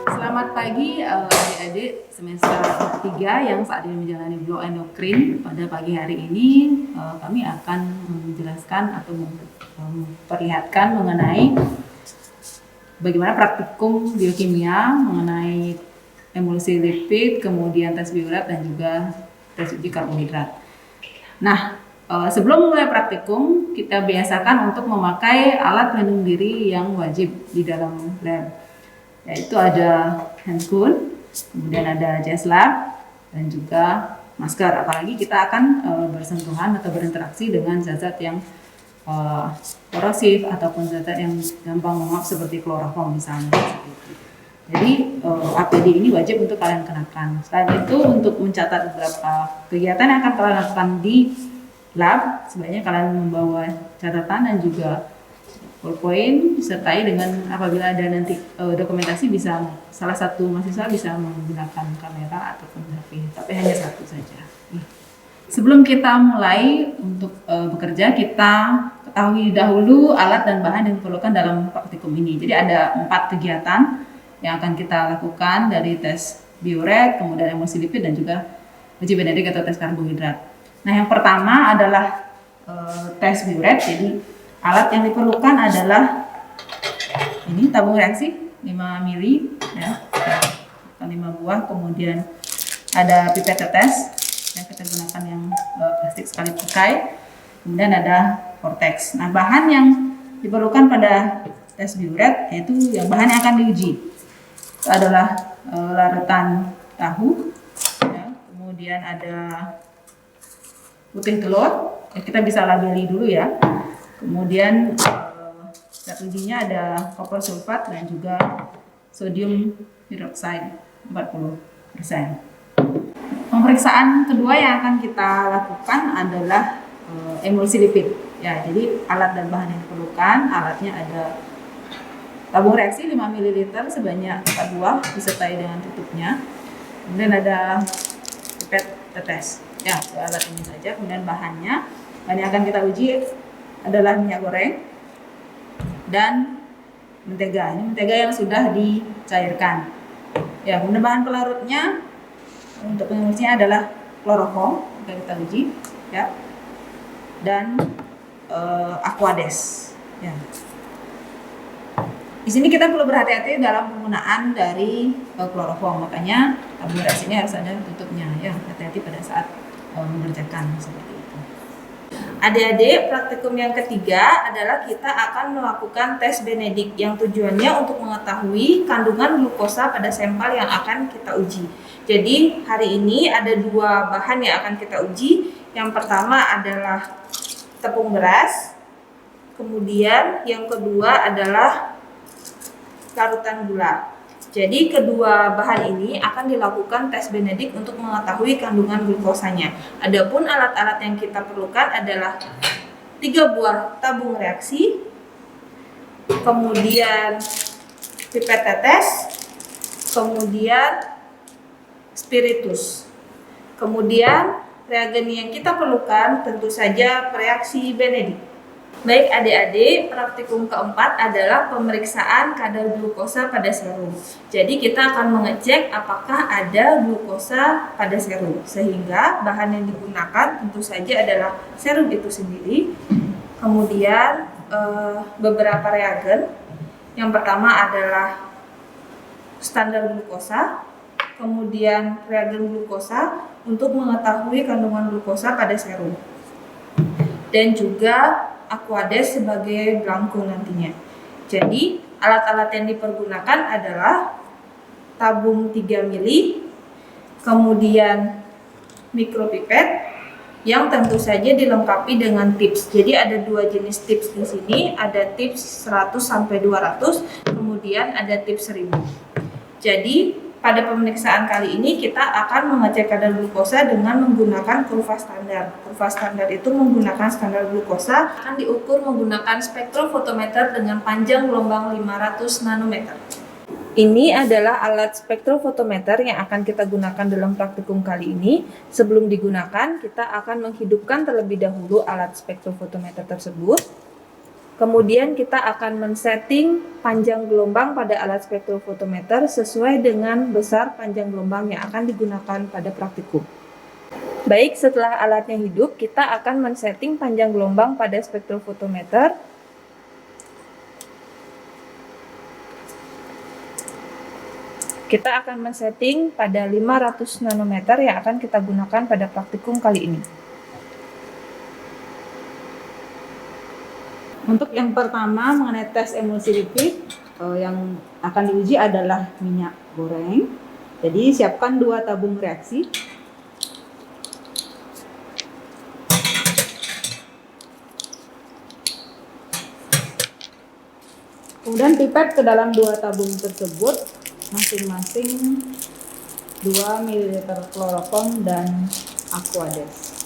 Selamat pagi adik-adik semester 3 yang saat ini menjalani Flow Endokrin. Pada pagi hari ini kami akan menjelaskan atau memperlihatkan mengenai bagaimana praktikum biokimia mengenai emulsi lipid, kemudian tes bioret dan juga tes uji karbohidrat. Nah, sebelum mulai praktikum, kita biasakan untuk memakai alat pelindung diri yang wajib di dalam lab, yaitu ada handgun, kemudian ada jas lab, dan juga masker. Apalagi kita akan bersentuhan atau berinteraksi dengan zat-zat yang korosif ataupun zat-zat yang gampang menguap seperti kloroform misalnya. Jadi APD ini wajib untuk kalian kenakan. Selain itu, untuk mencatat beberapa kegiatan yang akan kalian lakukan di lab, sebaiknya kalian membawa catatan dan juga PowerPoint disertai dengan apabila ada nanti dokumentasi, bisa salah satu mahasiswa bisa menggunakan kamera ataupun HP, tapi hanya satu saja. Sebelum kita mulai untuk bekerja, kita ketahui dahulu alat dan bahan yang diperlukan dalam praktikum ini. Jadi ada 4 kegiatan yang akan kita lakukan, dari tes bioret, kemudian emulsi lipid, dan juga uji benedik atau tes karbohidrat. Nah, yang pertama adalah tes bioret. Jadi alat yang diperlukan adalah ini tabung reaksi 5 mili ya, 5 buah, kemudian ada pipet tetes yang kita gunakan yang plastik sekali pakai, kemudian ada vortex. Nah, bahan yang diperlukan pada tes bioret yaitu yang bahan yang akan diuji itu adalah larutan tahu ya, kemudian ada putih telur ya, kita bisa labeli dulu ya. Kemudian zat ujinya ada koper sulfat dan juga sodium hidroksida 40%. Pemeriksaan kedua yang akan kita lakukan adalah emulsi lipid. Ya, jadi alat dan bahan yang diperlukan, alatnya ada tabung reaksi 5 ml sebanyak 4 buah disertai dengan tutupnya. Kemudian ada pipet tetes. Ya, alat ini saja. Kemudian bahan yang akan kita uji adalah minyak goreng dan mentega. Ini mentega yang sudah dicairkan. Ya, kemudian bahan pelarutnya untuk pengurusnya adalah kloroform yang kita uji, ya, dan aquades. Ya. Di sini kita perlu berhati-hati dalam penggunaan dari kloroform, makanya tabung reaksi ini harus ada tutupnya. Ya, hati-hati pada saat mengerjakan seperti itu. Adik-adik, praktikum yang ketiga adalah kita akan melakukan tes benedik yang tujuannya untuk mengetahui kandungan glukosa pada sampel yang akan kita uji. Jadi hari ini ada 2 bahan yang akan kita uji. Yang pertama adalah tepung beras, kemudian yang kedua adalah larutan gula. Jadi kedua bahan ini akan dilakukan tes benedik untuk mengetahui kandungan glukosanya. Adapun alat-alat yang kita perlukan adalah 3 buah tabung reaksi, kemudian pipet tetes, kemudian spiritus. Kemudian reagen yang kita perlukan tentu saja reaksi benedik. Baik adik-adik, praktikum keempat adalah pemeriksaan kadar glukosa pada serum. Jadi kita akan mengecek apakah ada glukosa pada serum, sehingga bahan yang digunakan tentu saja adalah serum itu sendiri. Kemudian beberapa reagen. Yang pertama adalah standar glukosa, kemudian reagen glukosa untuk mengetahui kandungan glukosa pada serum, dan juga aquades sebagai belangko nantinya. Jadi alat-alat yang dipergunakan adalah tabung 3 mili, kemudian mikropipet yang tentu saja dilengkapi dengan tips. Jadi ada 2 jenis tips di sini, ada tips 100 sampai 200, kemudian ada tips 1000. Jadi pada pemeriksaan kali ini kita akan mengecek kadar glukosa dengan menggunakan kurva standar. Kurva standar itu menggunakan standar glukosa, akan diukur menggunakan spektrofotometer dengan panjang gelombang 500 nanometer. Ini adalah alat spektrofotometer yang akan kita gunakan dalam praktikum kali ini. Sebelum digunakan, kita akan menghidupkan terlebih dahulu alat spektrofotometer tersebut. Kemudian kita akan men-setting panjang gelombang pada alat spektrofotometer sesuai dengan besar panjang gelombang yang akan digunakan pada praktikum. Baik, setelah alatnya hidup, kita akan men-setting panjang gelombang pada spektrofotometer. Kita akan men-setting pada 500 nanometer yang akan kita gunakan pada praktikum kali ini. Untuk yang pertama mengenai tes emulsi lipid, yang akan diuji adalah minyak goreng. Jadi siapkan 2 tabung reaksi. Kemudian pipet ke dalam 2 tabung tersebut masing-masing 2 ml kloroform dan Aquades.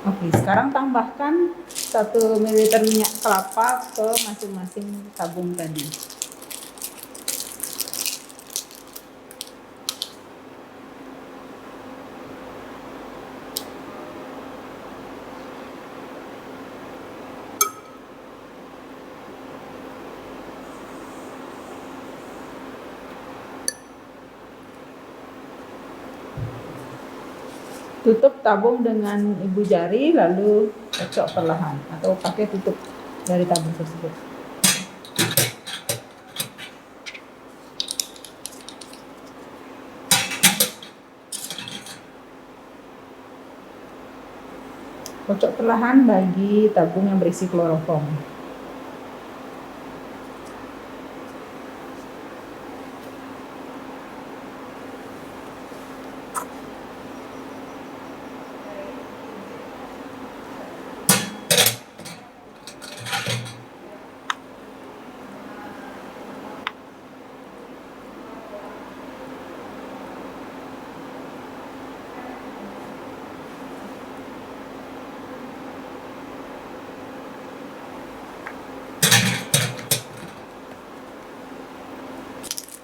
Oke, sekarang tambahkan 1 ml minyak kelapa ke masing-masing tabung tadi. Tutup tabung dengan ibu jari lalu kocok perlahan atau pakai tutup dari tabung tersebut. Kocok perlahan bagi tabung yang berisi kloroform.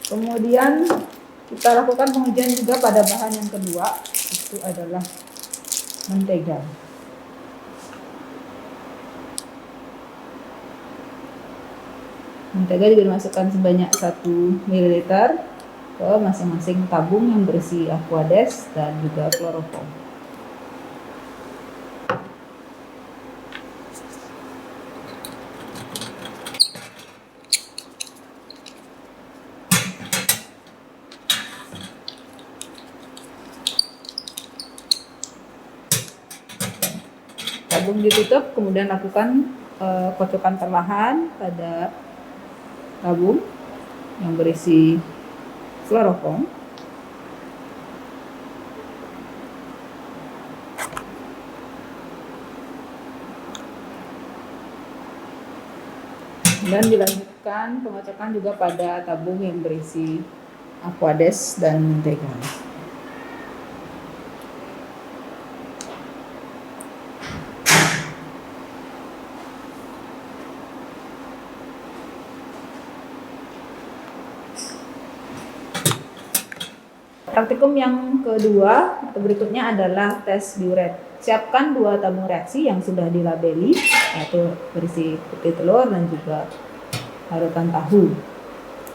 Kemudian kita lakukan pengujian juga pada bahan yang kedua, itu adalah mentega. Mentega juga dimasukkan sebanyak 1 ml ke masing-masing tabung yang berisi Aquades dan juga kloroform. Tabung ditutup, kemudian lakukan kocokan perlahan pada tabung yang berisi kloroform. Dan dilanjutkan pengocokan juga pada tabung yang berisi aquades dan mentega. Praktikum yang kedua atau berikutnya adalah tes diuret. Siapkan 2 tabung reaksi yang sudah dilabeli, yaitu berisi putih telur dan juga larutan tahu.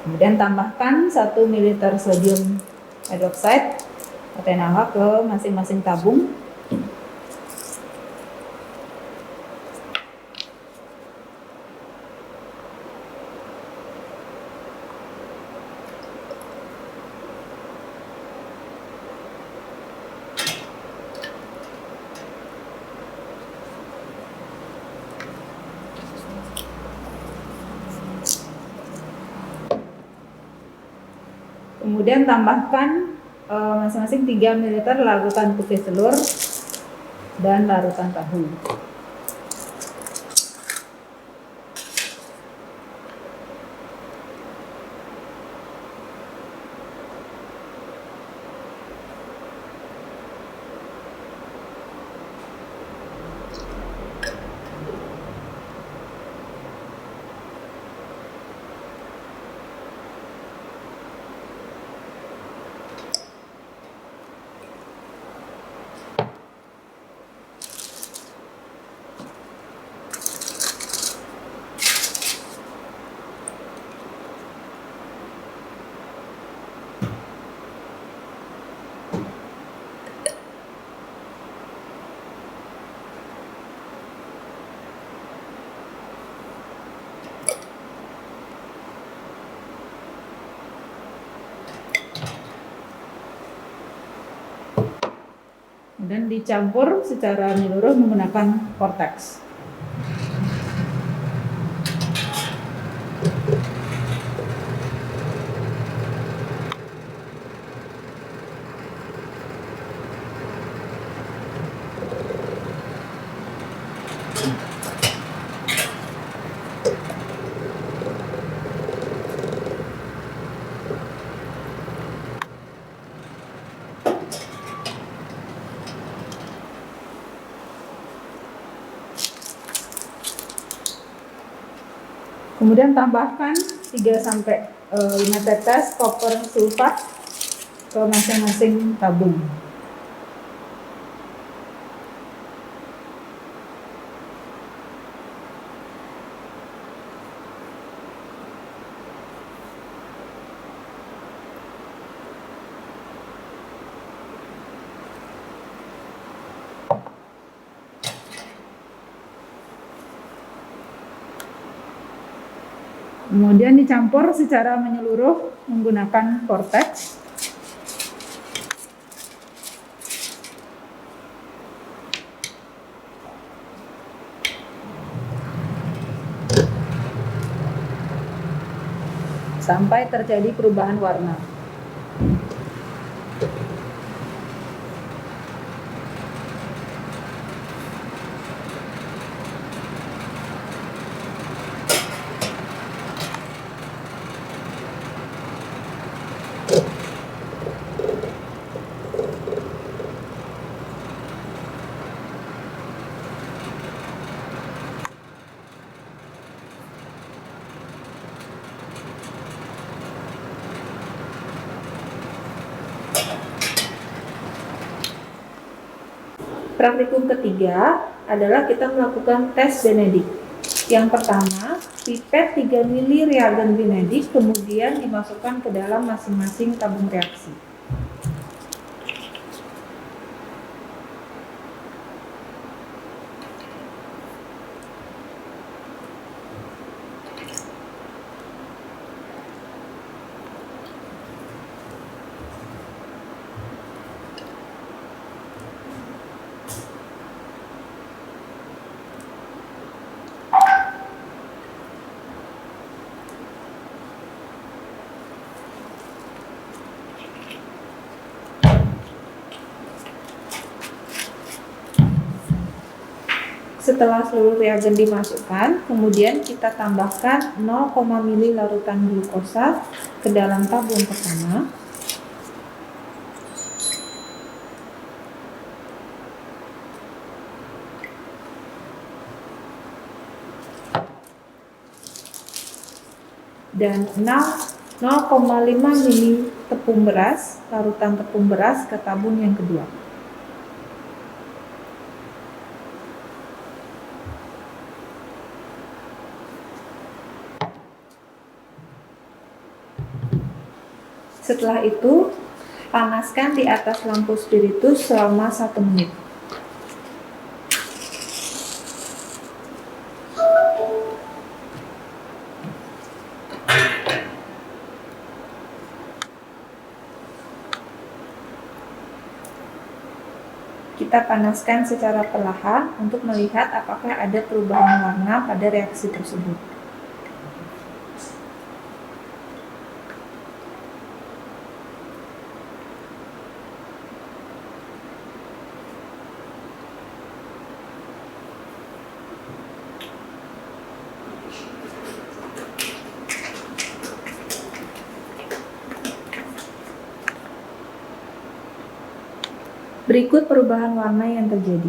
Kemudian tambahkan 1 ml sodium hydroxide atau NaOH ke masing-masing tabung. Kemudian tambahkan masing-masing 3 ml larutan putih telur dan larutan tahu. Kemudian dicampur secara menyeluruh menggunakan vortex. Kemudian tambahkan 3-5 tetes koper sulfat ke masing-masing tabung. Kemudian dicampur secara menyeluruh menggunakan vortex. Sampai terjadi perubahan warna. Praktikum ketiga adalah kita melakukan tes Benedict. Yang pertama, pipet 3 ml reagen Benedict kemudian dimasukkan ke dalam masing-masing tabung reaksi. Setelah seluruh reagen dimasukkan, kemudian kita tambahkan 0, mili larutan glukosa ke dalam tabung pertama. Dan 0,5 mili tepung beras, larutan tepung beras ke tabung yang kedua. Setelah itu, panaskan di atas lampu spiritus selama 1 menit. Kita panaskan secara perlahan untuk melihat apakah ada perubahan warna pada reaksi tersebut. Berikut perubahan warna yang terjadi.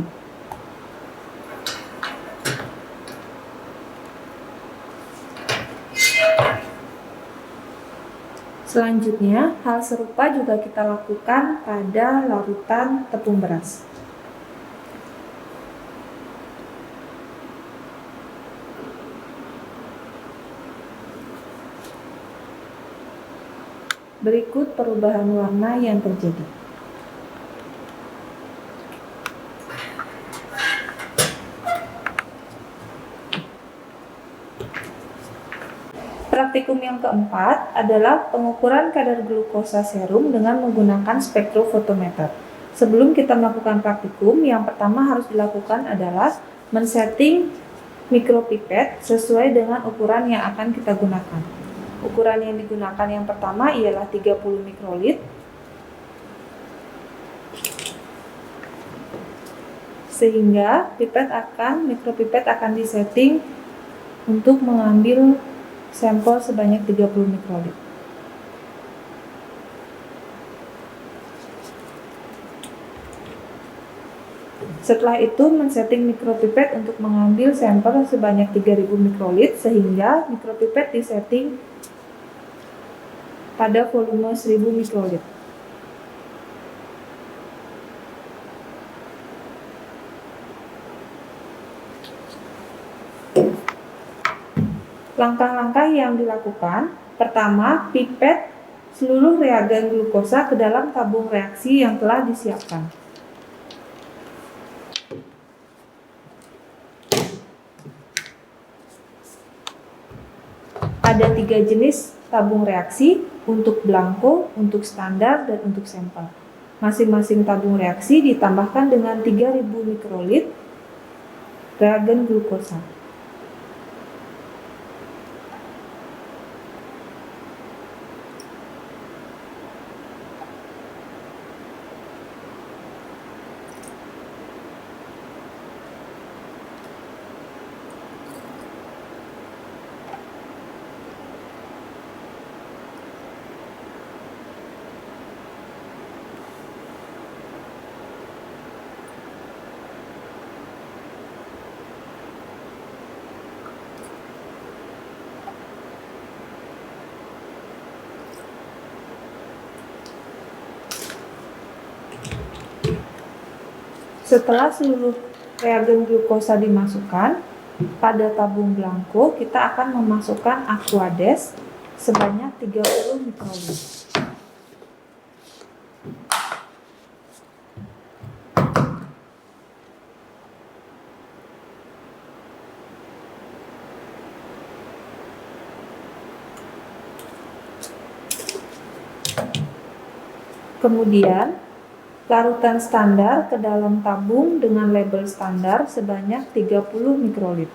Selanjutnya, hal serupa juga kita lakukan pada larutan tepung beras. Berikut perubahan warna yang terjadi. Praktikum yang keempat adalah pengukuran kadar glukosa serum dengan menggunakan spektrofotometer. Sebelum kita melakukan praktikum, yang pertama harus dilakukan adalah men-setting mikropipet sesuai dengan ukuran yang akan kita gunakan. Ukuran yang digunakan yang pertama ialah 30 mikrolit. Sehingga mikropipet akan disetting untuk mengambil sampel sebanyak 30 mikrolit. Setelah itu, men-setting mikropipet untuk mengambil sampel sebanyak 3000 mikrolit sehingga mikropipet disetting pada volume 1000 mikrolit. Langkah-langkah yang dilakukan, pertama, pipet seluruh reagen glukosa ke dalam tabung reaksi yang telah disiapkan. Ada 3 jenis tabung reaksi, untuk blanko, untuk standar, dan untuk sampel. Masing-masing tabung reaksi ditambahkan dengan 3000 mikrolit reagen glukosa. Setelah seluruh reagen glukosa dimasukkan pada tabung blanko, kita akan memasukkan Aquades sebanyak 30 mikrolit. Kemudian, larutan standar ke dalam tabung dengan label standar sebanyak 30 mikrolit.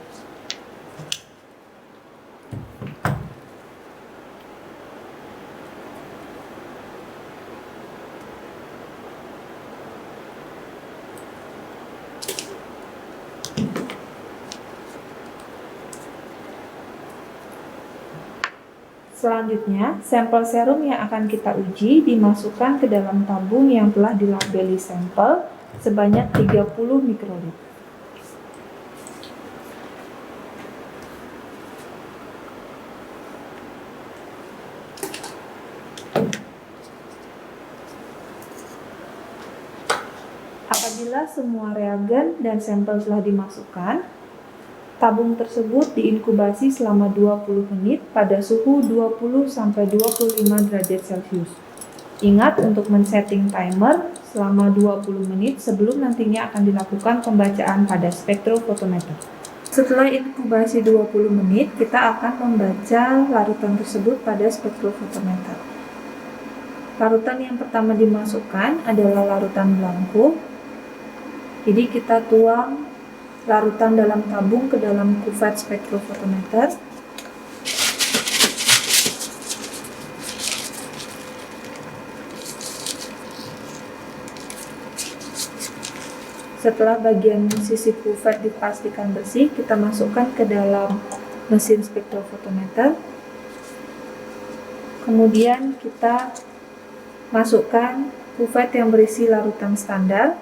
Selanjutnya, sampel serum yang akan kita uji dimasukkan ke dalam tabung yang telah dilabeli sampel sebanyak 30 mikroliter. Apabila semua reagen dan sampel telah dimasukkan, tabung tersebut diinkubasi selama 20 menit pada suhu 20-25 derajat Celcius. Ingat untuk men-setting timer selama 20 menit sebelum nantinya akan dilakukan pembacaan pada spektrofotometer. Setelah inkubasi 20 menit, kita akan membaca larutan tersebut pada spektrofotometer. Larutan yang pertama dimasukkan adalah larutan blanko. Jadi kita tuang larutan dalam tabung ke dalam kuvet spektrofotometer. Setelah bagian sisi kuvet dipastikan bersih, kita masukkan ke dalam mesin spektrofotometer. Kemudian kita masukkan kuvet yang berisi larutan standar.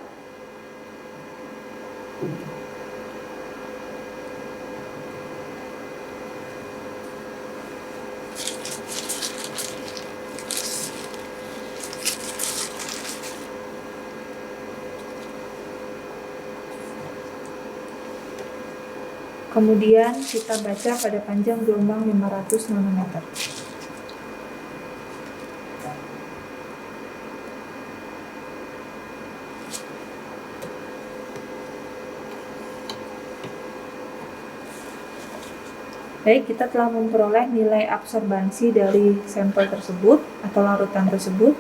Kemudian kita baca pada panjang gelombang 500 nanometer. Baik, kita telah memperoleh nilai absorbansi dari sampel tersebut atau larutan tersebut.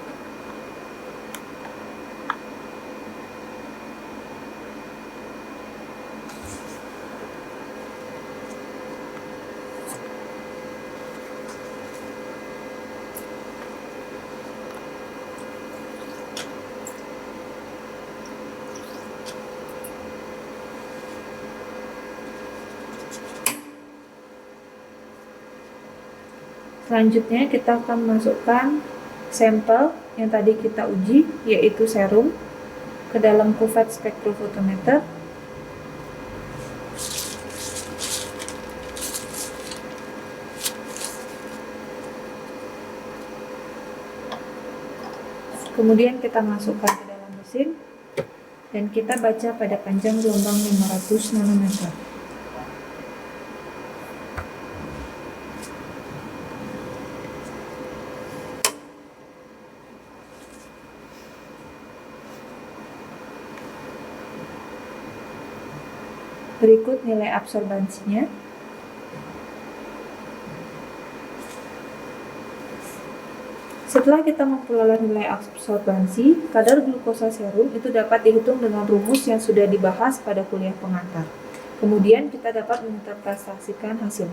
Selanjutnya kita akan masukkan sampel yang tadi kita uji, yaitu serum, ke dalam kuvet spektrofotometer. Kemudian kita masukkan ke dalam mesin dan kita baca pada panjang gelombang 500 nanometer. Berikut nilai absorbansinya. Setelah kita memperoleh nilai absorbansi, kadar glukosa serum itu dapat dihitung dengan rumus yang sudah dibahas pada kuliah pengantar. Kemudian kita dapat menginterpretasikan hasil.